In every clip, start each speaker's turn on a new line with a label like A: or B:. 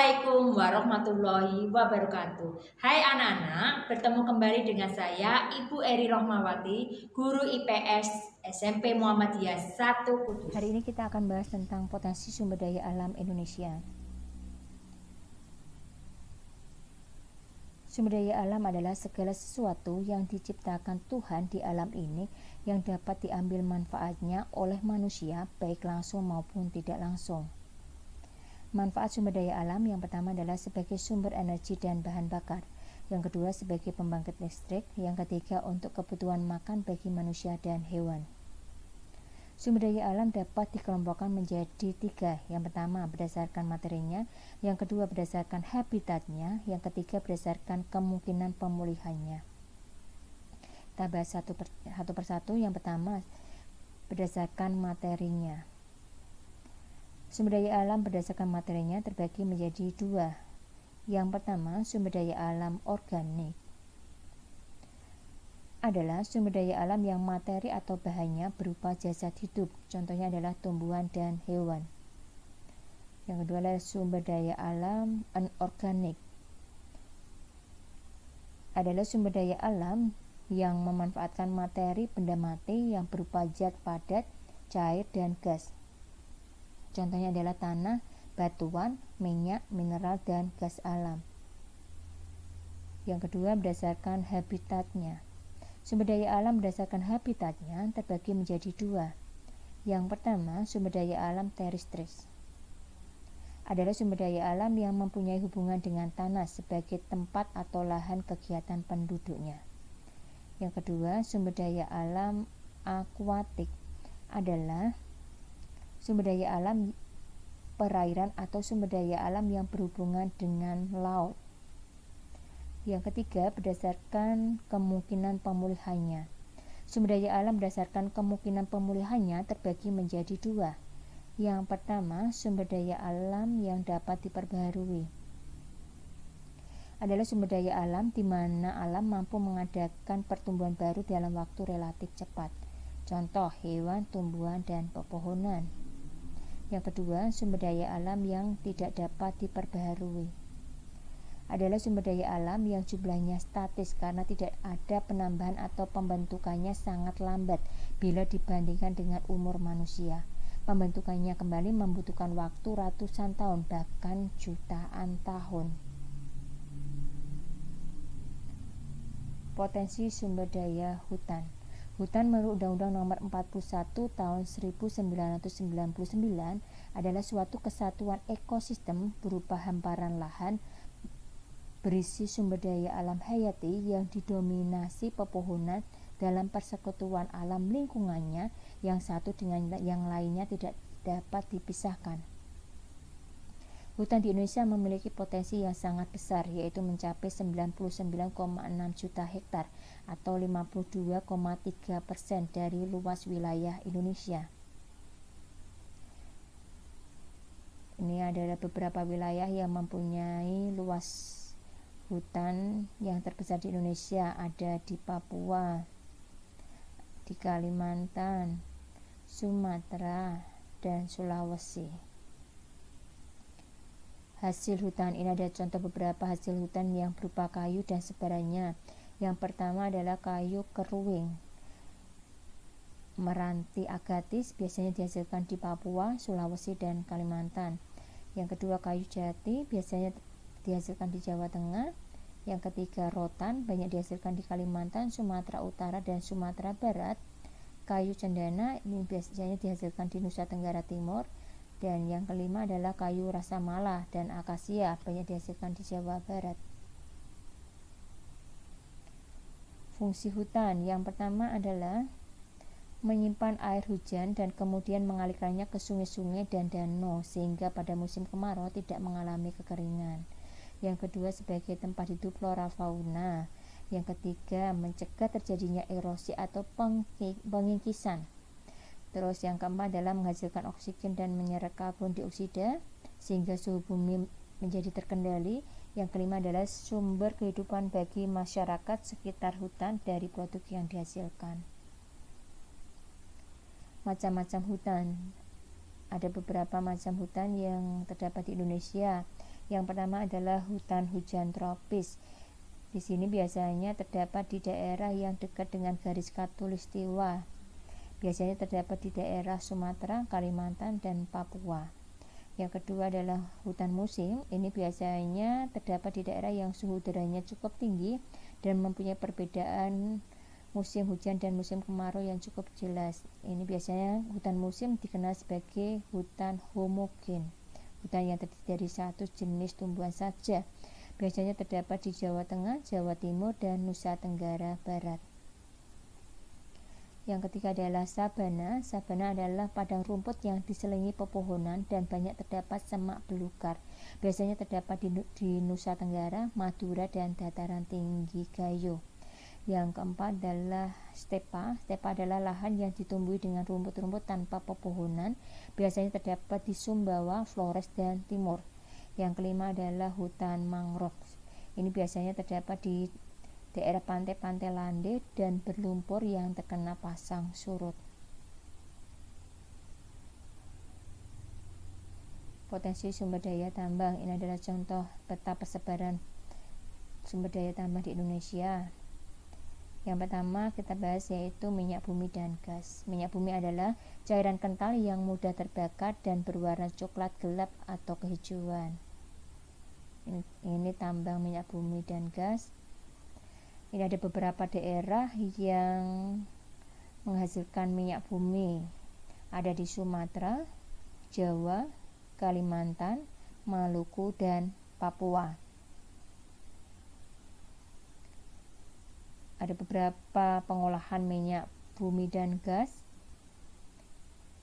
A: Assalamualaikum warahmatullahi wabarakatuh. Hai anak-anak, bertemu kembali dengan saya Ibu Eri Rohmawati, guru IPS SMP Muhammadiyah 1 Kudus.
B: Hari ini kita akan bahas tentang potensi sumber daya alam Indonesia. Sumber daya alam adalah segala sesuatu yang diciptakan Tuhan di alam ini yang dapat diambil manfaatnya oleh manusia baik langsung maupun tidak langsung. Manfaat sumber daya alam yang pertama adalah sebagai sumber energi dan bahan bakar, yang kedua sebagai pembangkit listrik, yang ketiga untuk kebutuhan makan bagi manusia dan hewan. Sumber daya alam dapat dikelompokkan menjadi 3. Yang pertama berdasarkan materinya, yang kedua berdasarkan habitatnya, yang ketiga berdasarkan kemungkinan pemulihannya. Kita bahas satu persatu. Yang pertama berdasarkan materinya. Sumber daya alam berdasarkan materinya terbagi menjadi 2. Yang pertama, sumber daya alam organik adalah sumber daya alam yang materi atau bahannya berupa jasad hidup. Contohnya adalah tumbuhan dan hewan. Yang kedua adalah sumber daya alam anorganik. Adalah sumber daya alam yang memanfaatkan materi benda mati yang berupa zat padat, cair, dan gas. Contohnya adalah tanah, batuan, minyak, mineral, dan gas alam. Yang kedua berdasarkan habitatnya. Sumber daya alam berdasarkan habitatnya terbagi menjadi 2. Yang pertama, sumber daya alam terestris. Adalah sumber daya alam yang mempunyai hubungan dengan tanah sebagai tempat atau lahan kegiatan penduduknya. Yang kedua, sumber daya alam akuatik adalah sumber daya alam perairan atau sumber daya alam yang berhubungan dengan laut. Yang ketiga, berdasarkan kemungkinan pemulihannya. Sumber daya alam berdasarkan kemungkinan pemulihannya terbagi menjadi 2. Yang pertama, sumber daya alam yang dapat diperbaharui. Adalah sumber daya alam di mana alam mampu mengadakan pertumbuhan baru dalam waktu relatif cepat. Contoh, hewan, tumbuhan, dan pepohonan. Yang kedua, sumber daya alam yang tidak dapat diperbaharui. Adalah sumber daya alam yang jumlahnya statis karena tidak ada penambahan atau pembentukannya sangat lambat bila dibandingkan dengan umur manusia. Pembentukannya kembali membutuhkan waktu ratusan tahun, bahkan jutaan tahun. Potensi sumber daya hutan. Hutan menurut Undang-Undang Nomor 41 Tahun 1999 adalah suatu kesatuan ekosistem berupa hamparan lahan berisi sumber daya alam hayati yang didominasi pepohonan dalam persekutuan alam lingkungannya yang satu dengan yang lainnya tidak dapat dipisahkan. Hutan di Indonesia memiliki potensi yang sangat besar, yaitu mencapai 99,6 juta hektar atau 52,3% dari luas wilayah Indonesia. Ini adalah beberapa wilayah yang mempunyai luas hutan yang terbesar di Indonesia. Ada di Papua, di Kalimantan, Sumatera, dan Sulawesi. Hasil hutan ini ada contoh beberapa hasil hutan yang berupa kayu dan sebarannya. Yang pertama adalah kayu keruing meranti agatis, biasanya dihasilkan di Papua, Sulawesi, dan Kalimantan. Yang kedua kayu jati, biasanya dihasilkan di Jawa Tengah. Yang ketiga rotan, banyak dihasilkan di Kalimantan, Sumatera Utara, dan Sumatera Barat. Kayu cendana, ini biasanya dihasilkan di Nusa Tenggara Timur. Dan yang kelima adalah kayu rasa mala dan akasia, banyak dihasilkan di Jawa Barat. Fungsi hutan yang pertama adalah menyimpan air hujan dan kemudian mengalirkannya ke sungai-sungai dan danau sehingga pada musim kemarau tidak mengalami kekeringan. Yang kedua sebagai tempat hidup flora fauna. Yang ketiga mencegah terjadinya erosi atau pengikisan. Terus yang keempat adalah menghasilkan oksigen dan menyerap karbon dioksida sehingga suhu bumi menjadi terkendali. Yang kelima adalah sumber kehidupan bagi masyarakat sekitar hutan dari produk yang dihasilkan. Macam-macam hutan. Ada beberapa macam hutan yang terdapat di Indonesia. Yang pertama adalah hutan hujan tropis. Di sini biasanya terdapat di daerah yang dekat dengan garis khatulistiwa. Biasanya terdapat di daerah Sumatera, Kalimantan, dan Papua. Yang kedua adalah hutan musim. Ini biasanya terdapat di daerah yang suhu udaranya cukup tinggi dan mempunyai perbedaan musim hujan dan musim kemarau yang cukup jelas. Ini biasanya hutan musim dikenal sebagai hutan homogen. Hutan yang terdiri dari satu jenis tumbuhan saja. Biasanya terdapat di Jawa Tengah, Jawa Timur, dan Nusa Tenggara Barat. Yang ketiga adalah sabana. Sabana adalah padang rumput yang diselingi pepohonan dan banyak terdapat semak belukar. Biasanya terdapat di Nusa Tenggara, Madura, dan dataran tinggi Gayo. Yang keempat adalah stepa. Stepa adalah lahan yang ditumbuhi dengan rumput-rumput tanpa pepohonan. Biasanya terdapat di Sumbawa, Flores, dan Timur. Yang kelima adalah hutan mangrove. Ini biasanya terdapat di daerah pantai-pantai landai dan berlumpur yang terkena pasang surut. Potensi sumber daya tambang. Ini adalah contoh peta persebaran sumber daya tambang di Indonesia. Yang pertama kita bahas yaitu minyak bumi dan gas. Minyak bumi adalah cairan kental yang mudah terbakar dan berwarna coklat gelap atau kehijauan. Ini tambang minyak bumi dan gas. Ini ada beberapa daerah yang menghasilkan minyak bumi. Ada di Sumatera, Jawa, Kalimantan, Maluku, dan Papua. Ada beberapa pengolahan minyak bumi dan gas.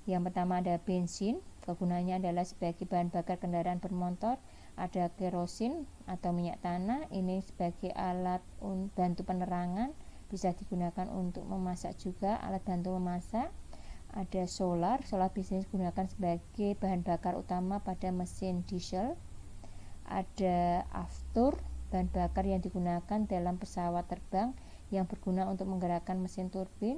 B: Yang pertama ada bensin, kegunaannya adalah sebagai bahan bakar kendaraan bermotor. Ada kerosin atau minyak tanah, ini sebagai alat bantu penerangan, bisa digunakan untuk memasak juga, alat bantu memasak. Ada solar biasanya digunakan sebagai bahan bakar utama pada mesin diesel. Ada aftur, bahan bakar yang digunakan dalam pesawat terbang yang berguna untuk menggerakkan mesin turbin.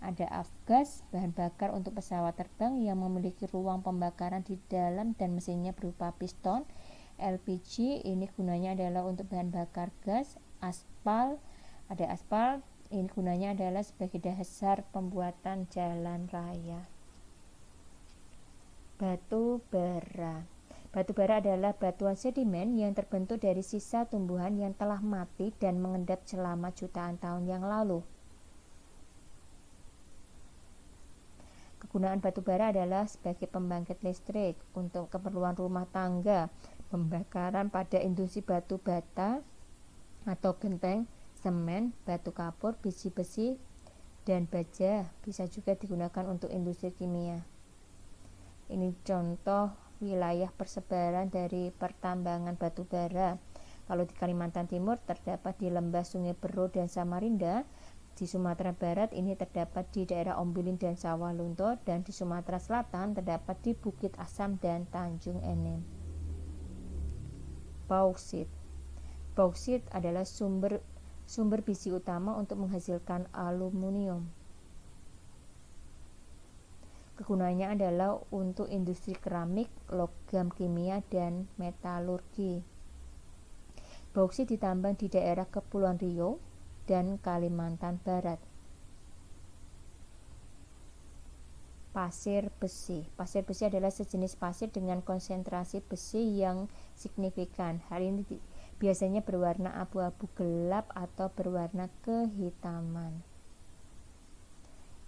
B: Ada afgas, bahan bakar untuk pesawat terbang yang memiliki ruang pembakaran di dalam dan mesinnya berupa piston. LPG ini gunanya adalah untuk bahan bakar gas. Aspal, ada aspal, ini gunanya adalah sebagai dasar pembuatan jalan raya. Batu bara. Batu bara adalah batuan sedimen yang terbentuk dari sisa tumbuhan yang telah mati dan mengendap selama jutaan tahun yang lalu. Kegunaan batu bara adalah sebagai pembangkit listrik, untuk keperluan rumah tangga, pembakaran pada industri batu bata atau genteng, semen, batu kapur, biji besi, dan baja. Bisa juga digunakan untuk industri kimia. Ini contoh wilayah persebaran dari pertambangan batu bara. Kalau di Kalimantan Timur terdapat di lembah Sungai Bero dan Samarinda. Di Sumatera Barat ini terdapat di daerah Ombilin dan Sawah Lunto, dan di Sumatera Selatan terdapat di Bukit Asam dan Tanjung Enem. Bauksit. Bauksit adalah sumber biji utama untuk menghasilkan aluminium. Kegunaannya adalah untuk industri keramik, logam kimia, dan metalurgi. Bauksit ditambang di daerah Kepulauan Riau dan Kalimantan Barat. Pasir besi. Pasir besi adalah sejenis pasir dengan konsentrasi besi yang signifikan. Hal ini biasanya berwarna abu-abu gelap atau berwarna kehitaman.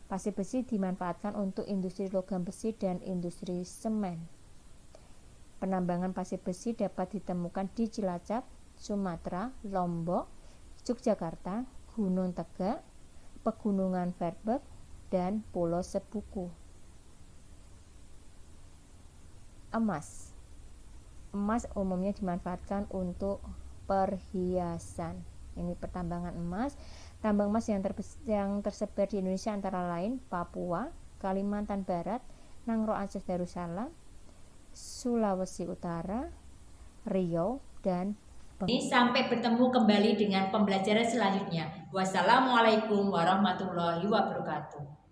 B: Pasir besi dimanfaatkan untuk industri logam besi dan industri semen. Penambangan pasir besi dapat ditemukan di Cilacap, Sumatera, Lombok, Yogyakarta, Gunung Tegak, Pegunungan Verberg, dan Pulau Sebuku. Emas. Emas umumnya dimanfaatkan untuk perhiasan. Ini pertambangan emas. Tambang emas yang tersebar di Indonesia antara lain Papua, Kalimantan Barat, Nangro Aceh Darussalam, Sulawesi Utara, Riau, dan
A: Sampai bertemu kembali dengan pembelajaran selanjutnya. Wassalamualaikum warahmatullahi wabarakatuh.